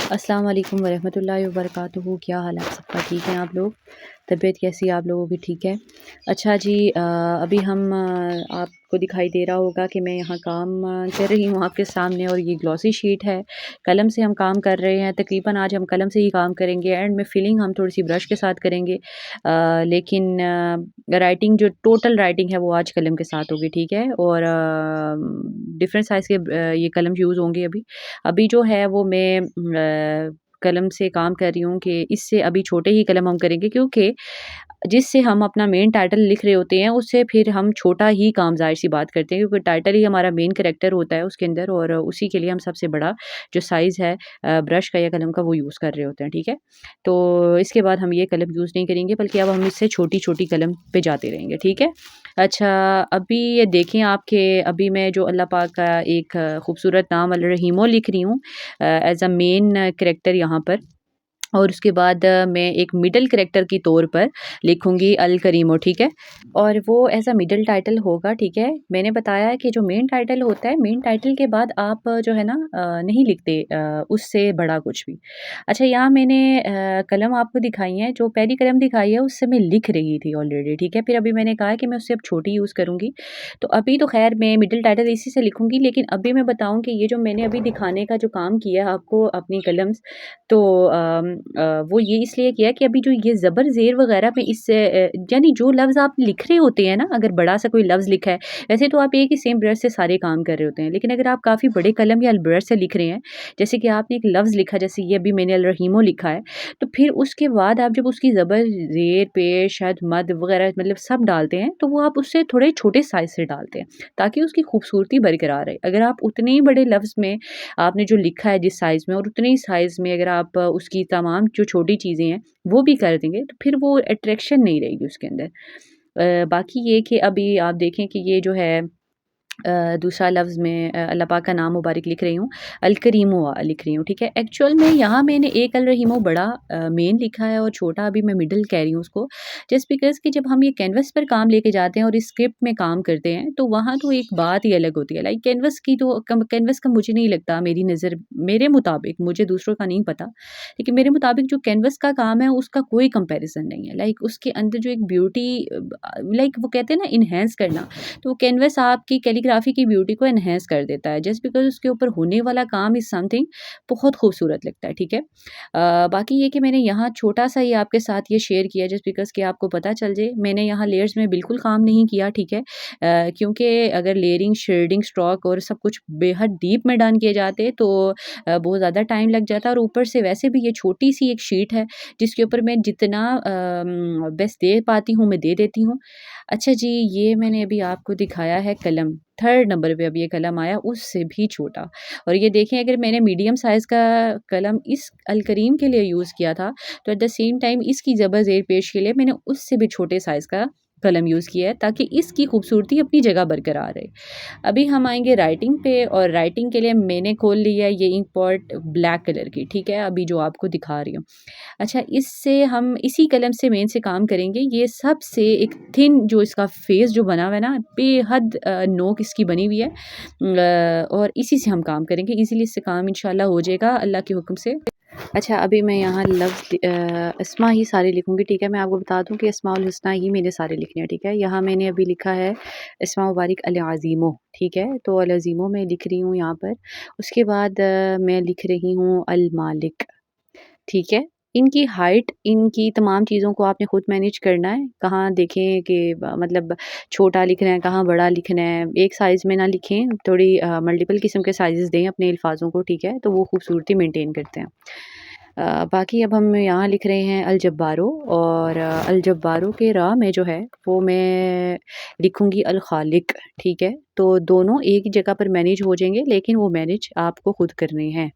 अस्सलाम वालेकुम वरहमतुल्लाहि वबरकातुहू। क्या हाल है आप सबका? ठीक हैं आप लोग? तबीयत कैसी है आप लोगों की? ठीक है। अच्छा जी, अभी हम आपको दिखाई दे रहा होगा कि मैं यहाँ काम कर रही हूँ आपके सामने, और ये ग्लॉसी शीट है। कलम से हम काम कर रहे हैं, तकरीबन आज हम कलम से ही काम करेंगे। एंड में फिलिंग हम थोड़ी सी ब्रश के साथ करेंगे, लेकिन राइटिंग जो टोटल राइटिंग है वो आज कलम के साथ होगी, ठीक है। और डिफरेंट साइज़ के ये कलम यूज़ होंगे अभी। अभी जो है वो मैं कलम से काम कर रही हूँ कि इससे अभी छोटे ही कलम हम करेंगे, क्योंकि जिससे हम अपना मेन टाइटल लिख रहे होते हैं उससे फिर हम छोटा ही काम ज़ाहिर-सी बात करते हैं, क्योंकि टाइटल ही हमारा मेन कैरेक्टर होता है उसके अंदर, और उसी के लिए हम सबसे बड़ा जो साइज़ है ब्रश का या कलम का वो यूज़ कर रहे होते हैं, ठीक है। तो इसके बाद हम ये कलम यूज़ नहीं करेंगे, बल्कि अब हम इससे छोटी-छोटी कलम पे जाते रहेंगे, ठीक है। अच्छा, अभी ये देखें आप कि अभी मैं जो अल्लाह पाक का एक खूबसूरत नाम अल रहीमो लिख रही हूँ एज़ अ मेन कैरेक्टर यहाँ पर। और उसके बाद मैं एक मिडल कैरेक्टर की तौर पर लिखूँगी अल करीमो, ठीक है? और वो एज़ अ मिडल टाइटल होगा, ठीक है? मैंने बताया है कि जो मेन टाइटल होता है, मेन टाइटल के बाद आप जो है ना नहीं लिखते उससे बड़ा कुछ भी। अच्छा, यहाँ मैंने कलम आपको दिखाई है, जो पहली कलम दिखाई है उससे मैं लिख रही थी ऑलरेडी, ठीक है? फिर अभी मैंने कहा है कि मैं उससे अब छोटी यूज़ करूँगी। तो अभी तो ख़ैर मैं मिडल टाइटल इसी से लिखूँगी, लेकिन अभी मैं बताऊँ कि ये जो मैंने अभी दिखाने का जो काम किया है आपको अपनी कलम्स, तो वो ये इसलिए किया कि अभी जो ये ज़बर ज़ेर वग़ैरह में इससे यानी जो लफ़्ज़ आप लिख रहे होते हैं ना, अगर बड़ा-सा कोई लफ़्ज़ लिखा है, वैसे तो आप एक ही सेम ब्रश से सारे काम कर रहे होते हैं। लेकिन अगर आप काफ़ी बड़े कलम या ब्रश से लिख रहे हैं, जैसे कि आपने एक लफ़्ज़ लिखा, जैसे ये अभी मैंने अल रहीमो लिखा है, तो फिर उसके बाद आप जब उसकी ज़बर, ज़ेर, पेश, शद, मद वग़ैरह मतलब सब डालते हैं, तो वो आप उससे थोड़े छोटे साइज़ से डालते हैं, ताकि उसकी खूबसूरती बरकरार रहे। अगर आप उतने ही बड़े लफ़्ज़ में आपने जो लिखा है जिस साइज़ में, और उतने ही साइज़ में अगर आप उसकी तमाम जो छोटी चीज़ें हैं वो भी कर देंगे, तो फिर वो अट्रैक्शन नहीं रहेगी उसके अंदर। बाकी ये कि अभी आप देखें कि ये जो है दूसरा लफ्ज़ मैं अल्लाह पाक का नाम मुबारक लिख रही हूँ, अल करीमो लिख रही हूँ, ठीक है। एक्चुअल में यहाँ मैंने एक अल रहीमो बड़ा मेन लिखा है और छोटा अभी मैं मिडल कह रही हूँ उसको, जस्ट बिकॉज़ कि जब हम ये कैनवस पर काम लेके जाते हैं और इस स्क्रिप्ट में काम करते हैं, तो वहाँ तो एक बात ही अलग होती है। लाइक कैनवस की तो कम कैनवस का मुझे नहीं लगता, मेरी नज़र मेरे मुताबिक, मुझे दूसरों का नहीं पता, लेकिन मेरे मुताबिक जो कैनवस का काम है उसका कोई कंपैरिज़न नहीं है। लाइक उसके अंदर जो एक ब्यूटी लाइक वो कहते हैं ना एनहांस करना, तो वो कैनवस आपकी कैलीग्राफी की ब्यूटी को एनहांस कर देता है, जस्ट बिकॉज़ उसके ऊपर होने वाला काम इज़ समथिंग बहुत खूबसूरत लगता है, ठीक है। बाकी ये कि मैंने यहाँ छोटा-सा ही आपके साथ ये शेयर किया जस्ट बिकॉज़ कि आपको पता चल जाए, मैंने यहाँ लेयर्स में बिल्कुल काम नहीं किया, ठीक है। क्योंकि अगर लेयरिंग, शेडिंग, स्ट्रोक और सब कुछ बेहद डीप में डन किए जाते तो बहुत ज़्यादा टाइम लग जाता, और ऊपर से वैसे भी ये छोटी-सी एक शीट है, जिसके ऊपर मैं जितना बेस्ट दे पाती हूँ, मैं दे देती हूँ। अच्छा जी, ये मैंने अभी आपको दिखाया है कलम, थर्ड नंबर पे अब ये कलम आया, उससे भी छोटा। और ये देखें, अगर मैंने मीडियम साइज़ का कलम इस अल करीम के लिए यूज़ किया था, तो एट द सेम टाइम इसकी ज़बर ज़ेर पेश के लिए मैंने उससे भी छोटे साइज़ का कलम यूज़ किया है, ताकि इसकी खूबसूरती अपनी जगह बरकरार रहे। अभी हम आएँगे राइटिंग पे, और राइटिंग के लिए मैंने खोल लिया है ये इंक पॉट ब्लैक कलर की, ठीक है, अभी जो आपको दिखा रही हूँ। अच्छा, इससे हम इसी कलम से मेन से काम करेंगे। ये सबसे एक थिन जो इसका फेस जो बना हुआ है ना, बेहद नोक इसकी बनी हुई है, और इसी से हम काम करेंगे। ईज़िली इससे काम इंशाल्लाह हो जाएगा अल्लाह के हुक्म से। अच्छा, अभी मैं यहाँ लफ्ज़ अस्मा ही सारे लिखूँगी, ठीक है। मैं आपको बता दूँ कि अस्माउल हुस्ना ही मेरे सारे लिखने हैं, ठीक है। यहाँ मैंने अभी लिखा है अस्मा मुबारिक अल अज़ीमो, ठीक है। तो अल अज़ीमो मैं लिख रही हूँ यहाँ पर। उसके बाद मैं लिख रही हूँ अल मालिक, ठीक है। इनकी हाइट, इनकी तमाम चीज़ों को आपने खुद मैनेज करना है। कहाँ देखें कि मतलब छोटा लिखना है, कहाँ बड़ा लिखना है। एक साइज़ में ना लिखें, थोड़ी मल्टीपल किस्म के साइज़ेज़ दें अपने अल्फाज़ों को, ठीक है, तो वो खूबसूरती मेंटेन करते हैं। बाकी अब हम यहाँ लिख रहे हैं अल जब्बारो, और अल जब्बारो के रा में जो है वो मैं लिखूँगी अल खालिक, ठीक है। तो दोनों एक ही जगह पर मैनेज हो जाएँगे, लेकिन वो मैनेज आपको खुद करने हैं।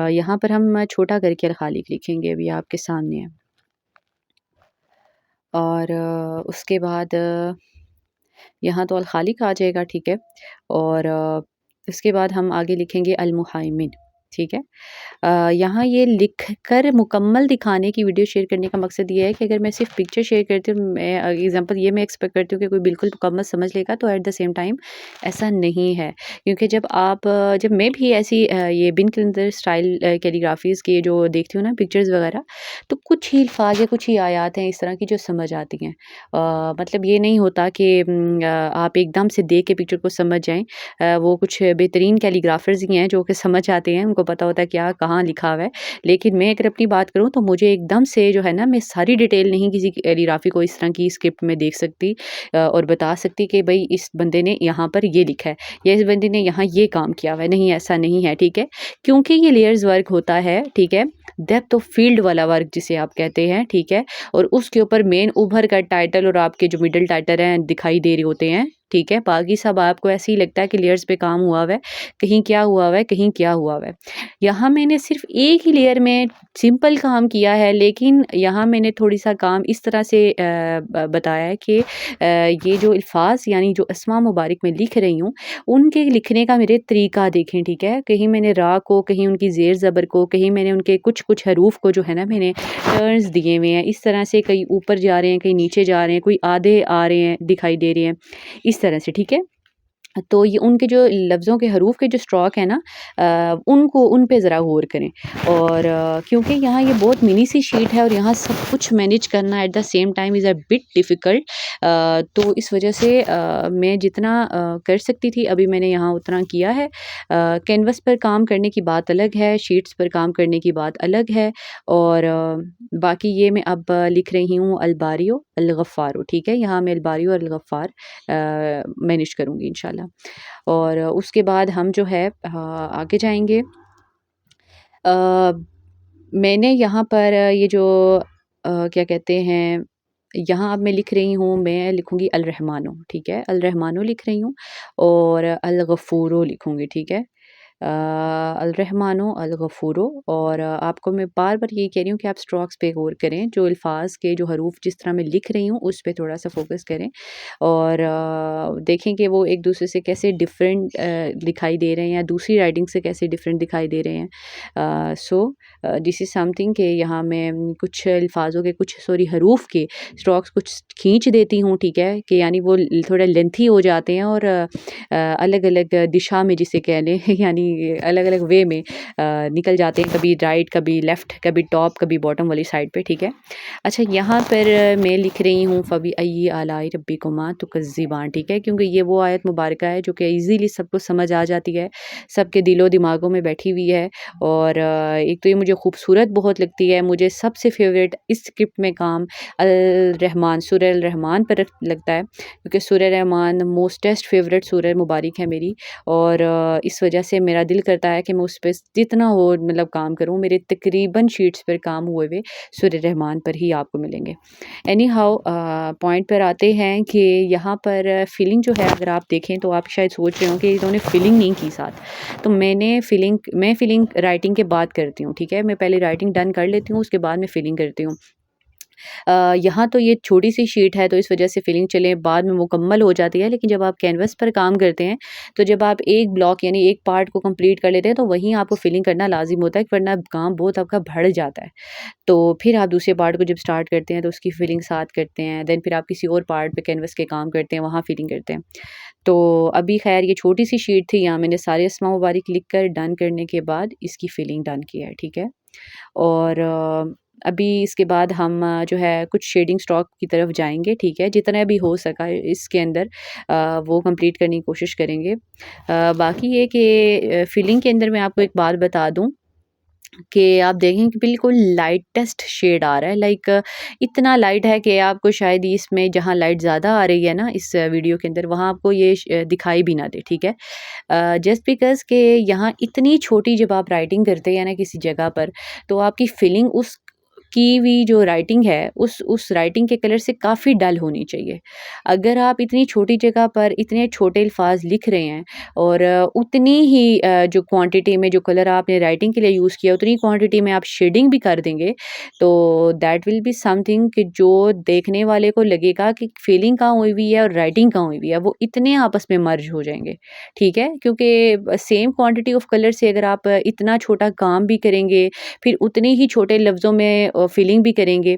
यहाँ पर हम छोटा करके अल-खालिक लिखेंगे, अभी आपके सामने है। और उसके बाद यहाँ तो अल-खालिक आ जाएगा, ठीक है। और उसके बाद हम आगे लिखेंगे अल-मुहाइमिन। ठीक है। यहाँ ये लिख कर मुकम्मल दिखाने की वीडियो शेयर करने का मकसद ये है कि अगर मैं सिर्फ पिक्चर शेयर करती हूँ, मैं एग्जांपल ये मैं एक्सपेक्ट करती हूँ कि कोई बिल्कुल मुकम्मल समझ लेगा, तो एट द सेम टाइम ऐसा नहीं है। क्योंकि जब मैं भी ऐसी ये बिन कैलेंडर स्टाइल कैलीग्राफीज़ की जो देखती हूँ ना पिक्चर्स वगैरह, तो कुछ ही अल्फाज या कुछ ही आयात हैं इस तरह की जो समझ आती हैं। मतलब ये नहीं होता कि आप एकदम से देख के पिक्चर को समझ जाएं। वो कुछ बेहतरीन कैलीग्राफर्स ही हैं जो कि समझ आते हैं, उनको पता होता है क्या कहाँ लिखा हुआ है। लेकिन मैं अगर अपनी बात करूँ तो मुझे एकदम से जो है ना, मैं सारी डिटेल नहीं किसी कैलीग्राफी को इस तरह की स्क्रिप्ट में देख सकती और बता सकती कि भई इस बंदे ने यहाँ पर ये लिखा है या इस बंदे ने यहाँ ये काम किया हुआ है। नहीं, ऐसा नहीं है, ठीक है? क्योंकि ये लेयर्स वर्क होता है, ठीक है? डेप्थ ऑफ फील्ड वाला वर्क जिसे आप कहते हैं, ठीक है? और उसके ऊपर मेन उभर कर टाइटल और आपके जो मिडल टाइटल हैं दिखाई दे रहे होते हैं, ठीक है? बाकी सब आपको ऐसे ही लगता है कि लेयर्स पे काम हुआ हुआ है, कहीं क्या हुआ हुआ है, कहीं क्या हुआ हुआ है। यहाँ मैंने सिर्फ़ एक ही लेयर में सिंपल काम किया है, लेकिन यहाँ मैंने थोड़ी-सा काम इस तरह से बताया है कि ये जो अल्फ़ाज़ यानी जो अस्मा मुबारक मैं लिख रही हूँ, उनके लिखने का मेरे तरीका देखें, ठीक है? कहीं मैंने रा को, कहीं उनकी ज़ेर ज़बर को, कहीं मैंने उनके कुछ-कुछ हरूफ को जो है ना, मैंने टर्न्स दिए हुए हैं। इस तरह से कहीं ऊपर जा रहे हैं, कहीं नीचे जा रहे हैं, कोई आधे आ रहे हैं, दिखाई दे रहे हैं, इस तरह से, ठीक है? तो ये उनके जो लफ्ज़ों के हरूफ के जो स्ट्रोक है ना, उनको उन पे ज़रा गौर करें। और क्योंकि यहाँ ये बहुत मिनी सी शीट है और यहाँ सब कुछ मैनेज करना at the same time is a bit difficult. तो इस वजह से मैं जितना कर सकती थी अभी मैंने यहाँ उतना किया है। कैनवस पर काम करने की बात अलग है, शीट्स पर काम करने की बात अलग है। और बाकी ये मैं अब लिख रही हूँ अलबारियो अलगफ़ारो, ठीक है? यहाँ मैं अलबारियो अलगफ़ार मैनेज करूँगी इंशाल्लाह। और उसके बाद हम जो है आगे जाएँगे। अ, मैंने यहाँ पर ये जो क्या कहते हैं, यहाँ अब मैं लिख रही हूँ, मैं लिखूँगी अल-रहमानो, ठीक है? अल-रहमानो लिख रही हूँ और अल-गफ़ूरो लिखूँगी, ठीक है? अल-रहमानो अल-गफ़ूरो। और आपको मैं बार-बार यही कह रही हूँ कि आप स्ट्रोक्स पे गौर करें, जो अल्फ़ाज़ के जो हरूफ जिस तरह मैं लिख रही हूँ, उस पे थोड़ा-सा फ़ोकस करें और देखें कि वो एक दूसरे से कैसे डिफ़रेंट दिखाई दे रहे हैं या दूसरी राइटिंग से कैसे डिफ़रेंट दिखाई दे रहे हैं। दिस इज़ समथिंग कि यहाँ मैं कुछ अल्फ़ाज़ों के कुछ सॉरी हरूफ के स्ट्रोक्स कुछ खींच देती हूँ, ठीक है? कि यानी वो थोड़े लेंथी हो जाते हैं और अलग-अलग दिशा में जिसे कह लें यानी अलग-अलग वे में निकल जाते हैं, कभी राइट, कभी लेफ़्ट, कभी टॉप, कभी बॉटम वाली साइड पे, ठीक है? अच्छा, यहाँ पर मैं लिख रही हूँ फ़बी-अय्यि आलाइ रब्बिकुमा तुकज़्ज़िबान, ठीक है? क्योंकि ये वो आयत मुबारका है जो कि ईज़िली सबको समझ आ जाती है, सबके दिलो-दिमागों में बैठी हुई है। और एक तो ये मुझे खूबसूरत बहुत लगती है, मुझे सबसे फ़ेवरेट इस स्क्रिप्ट में काम अल-रहमान सूरह अल-रहमान पर लगता है, क्योंकि सूरह रहमान मोस्टेस्ट फ़ेवरेट सूरह मुबारक है मेरी। और इस वजह से मेरा दिल करता है कि मैं उस पे जितना हो मतलब काम करूँ। मेरे तकरीबन शीट्स पर काम हुए हुए सूरह रहमान पर ही आपको मिलेंगे। एनी हाउ पॉइंट पर आते हैं कि यहाँ पर फ़ीलिंग जो है, अगर आप देखें तो आप शायद सोच रहे हो कि इन्होंने फ़ीलिंग नहीं की साथ। तो मैं फ़ीलिंग राइटिंग के बाद करती हूँ, ठीक है? मैं पहले राइटिंग डन कर लेती हूँ, उसके बाद मैं फ़ीलिंग करती हूँ। यहाँ तो ये छोटी-सी शीट है तो इस वज़ह से फ़िलिंग चलें बाद में मुकम्मल हो जाती है, लेकिन जब आप कैनवस पर काम करते हैं, तो जब आप एक ब्लॉक यानी एक पार्ट को कंप्लीट कर लेते हैं, तो वहीं आपको फ़िलिंग करना लाज़िम होता है, वरना काम बहुत आपका बढ़ जाता है। तो फिर आप दूसरे पार्ट को जब स्टार्ट करते हैं, तो उसकी फ़िलिंग साथ करते हैं, देन फिर आप किसी और पार्ट पे कैनवस के काम करते हैं, वहाँ फ़िलिंग करते हैं। तो अभी ख़ैर ये छोटी-सी शीट थी, यहाँ मैंने सारे अस्मा मुबारिक लिख कर डन करने के बाद इसकी फ़िलिंग डन किया है, ठीक है? और अभी इसके बाद हम जो है कुछ शेडिंग स्ट्रोक की तरफ जाएँगे, ठीक है? जितना भी हो सका इसके अंदर वो कंप्लीट करने की कोशिश करेंगे। बाकी ये कि फिलिंग के अंदर मैं आपको एक बात बता दूँ कि आप देखें कि बिल्कुल लाइटेस्ट शेड आ रहा है, लाइक इतना लाइट है कि आपको शायद इसमें जहाँ लाइट ज़्यादा आ रही है ना इस वीडियो के अंदर, वहाँ आपको ये दिखाई भी ना दे, ठीक है? जस्ट बिकॉज़ कि यहाँ इतनी छोटी जब आप राइटिंग करते हैं ना किसी जगह पर, तो आपकी फीलिंग उस की हुई जो राइटिंग है उस राइटिंग के कलर से काफ़ी डल होनी चाहिए। अगर आप इतनी छोटी जगह पर इतने छोटे अल्फाज लिख रहे हैं और उतनी ही जो क्वांटिटी में जो कलर आपने राइटिंग के लिए यूज़ किया उतनी क्वांटिटी में आप शेडिंग भी कर देंगे, तो दैट विल बी समथिंग कि जो देखने वाले को लगेगा कि फीलिंग कहाँ हुई हुई है और राइटिंग कहाँ हुई हुई है, वो इतने आपस में मर्ज हो जाएंगे। ठीक है, क्योंकि सेम क्वांटिटी ऑफ कलर से अगर आप इतना छोटा काम भी करेंगे, फिर उतने ही छोटे लफ्ज़ों में फीलिंग भी करेंगे,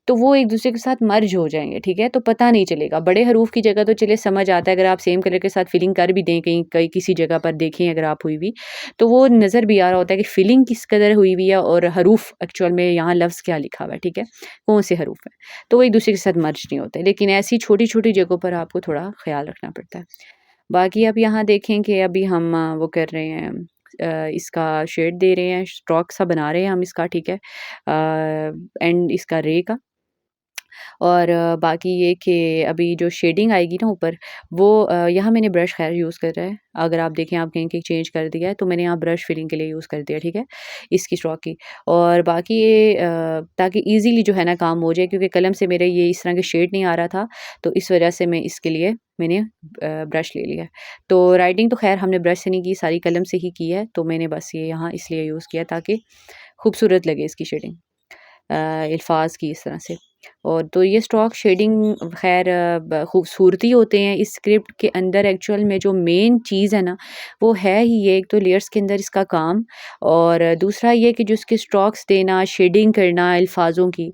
तो वो एक दूसरे के साथ मर्ज हो जाएंगे। ठीक है, तो पता नहीं चलेगा। बड़े हरूफ की जगह तो चले समझ आता है, अगर आप सेम कलर के साथ फीलिंग कर भी दें, कहीं कहीं किसी जगह पर देखें अगर आप हुई हुई, तो वो नज़र भी आ रहा होता है कि फीलिंग किस कदर हुई हुई है और हरूफ एक्चुअल में यहाँ लफ्ज़ क्या लिखा हुआ है। ठीक है, कौन से हरूफ है, तो वो एक दूसरे के साथ मर्ज नहीं होते। लेकिन ऐसी छोटी छोटी जगहों पर आपको थोड़ा ख्याल रखना पड़ता है। बाकी आप यहाँ देखें कि अभी हम वो कर रहे हैं, इसका शेड दे रहे हैं, स्ट्रोक सा बना रहे हैं हम इसका। ठीक है, एंड इसका रे का। और बाकी ये कि अभी जो शेडिंग आएगी ना ऊपर, वो यहाँ मैंने ब्रश खैर यूज़ कर रहा है। अगर आप देखें, आप कहीं चेंज कर दिया है, तो मैंने यहाँ ब्रश फिलिंग के लिए यूज़ कर दिया। ठीक है, इसकी स्ट्रोक की। और बाकी ये ताकि ईज़िली जो है ना काम हो जाए, क्योंकि कलम से मेरे ये इस तरह के शेड नहीं आ रहा था, तो इस वजह से मैं इसके लिए मैंने ब्रश ले लिया है। तो राइटिंग तो खैर हमने ब्रश से नहीं की, सारी कलम से ही की है, तो मैंने बस ये यहाँ इसलिए यूज़ किया ताकि खूबसूरत लगे इसकी शेडिंग अल्फाज की इस तरह से। और तो ये स्ट्रोक शेडिंग खैर खूबसूरती होते हैं इस स्क्रिप्ट के अंदर। एक्चुअल में जो मेन चीज़ है ना, वो है ही ये, एक तो लेयर्स के अंदर इसका काम, और दूसरा ये कि जो इसके स्ट्रोक्स देना, शेडिंग करना अल्फाजों की।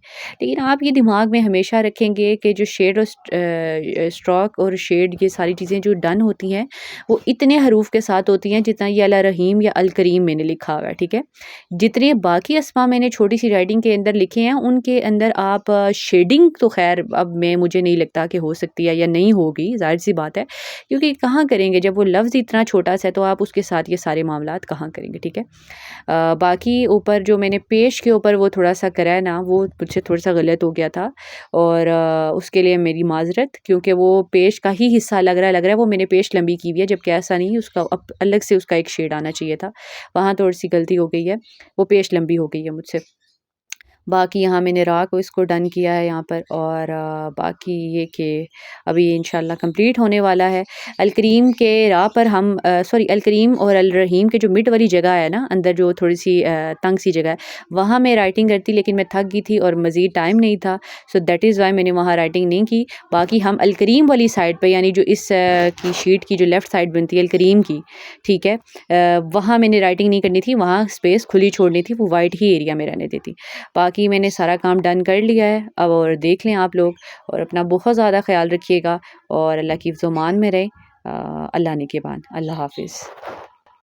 लेकिन आप ये दिमाग में हमेशा रखेंगे कि जो शेड और स्ट्रोक और शेड, ये सारी चीज़ें जो डन होती हैं, वो इतने हरूफ के साथ होती हैं जितना ये अल रहीम या अल करीम मैंने लिखा हुआ है। ठीक है, जितने बाकी अस्मा मैंने छोटी सी राइटिंग के अंदर लिखे हैं, उनके अंदर आप शेडिंग तो खैर अब मैं मुझे नहीं लगता कि हो सकती है या नहीं होगी, ज़ाहिर सी बात है, क्योंकि कहाँ करेंगे जब वो लफ्ज़ इतना छोटा सा है, तो आप उसके साथ ये सारे मामलात कहाँ करेंगे। ठीक है, बाकी ऊपर जो मैंने पेश के ऊपर वो थोड़ा सा करा है ना, वो मुझसे थोड़ा सा गलत हो गया था, और उसके लिए मेरी माजरत, क्योंकि वो पेश का ही हिस्सा लग रहा है वो मैंने पेश लंबी की हुई है, जबकि ऐसा नहीं, उसका अलग से उसका एक शेड आना चाहिए था, वहाँ थोड़ी सी गलती हो गई है, वो पेश लंबी हो गई है मुझसे। बाकी यहाँ मैंने रा को इसको डन किया है यहाँ पर, और बाकी ये कि अभी इंशाल्लाह कंप्लीट होने वाला है। अलकरीम के रा पर हम सॉरी अलकरीम और अल रहीम के जो मिड वाली जगह है ना, अंदर जो थोड़ी सी तंग सी जगह है, वहाँ मैं राइटिंग करती, लेकिन मैं थक गई थी और मज़ीद टाइम नहीं था, सो दैट इज़ वाई मैंने वहाँ राइटिंग नहीं की। बाकी हम अलकरीम वाली साइड पर, यानी जो इस की शीट की जो लेफ़्ट साइड बनती है अलकरीम की, ठीक है, वहाँ मैंने राइटिंग नहीं करनी थी, वहाँ स्पेस खुली छोड़नी थी, वो वाइट ही एरिया में रहने देती। बाकी मैंने सारा काम डन कर लिया है अब, और देख लें आप लोग, और अपना बहुत ज़्यादा ख्याल रखिएगा और अल्लाह की फ़ज़ो-मान में रहें। अल्लाह ने के बाद, अल्लाह हाफ़िज़।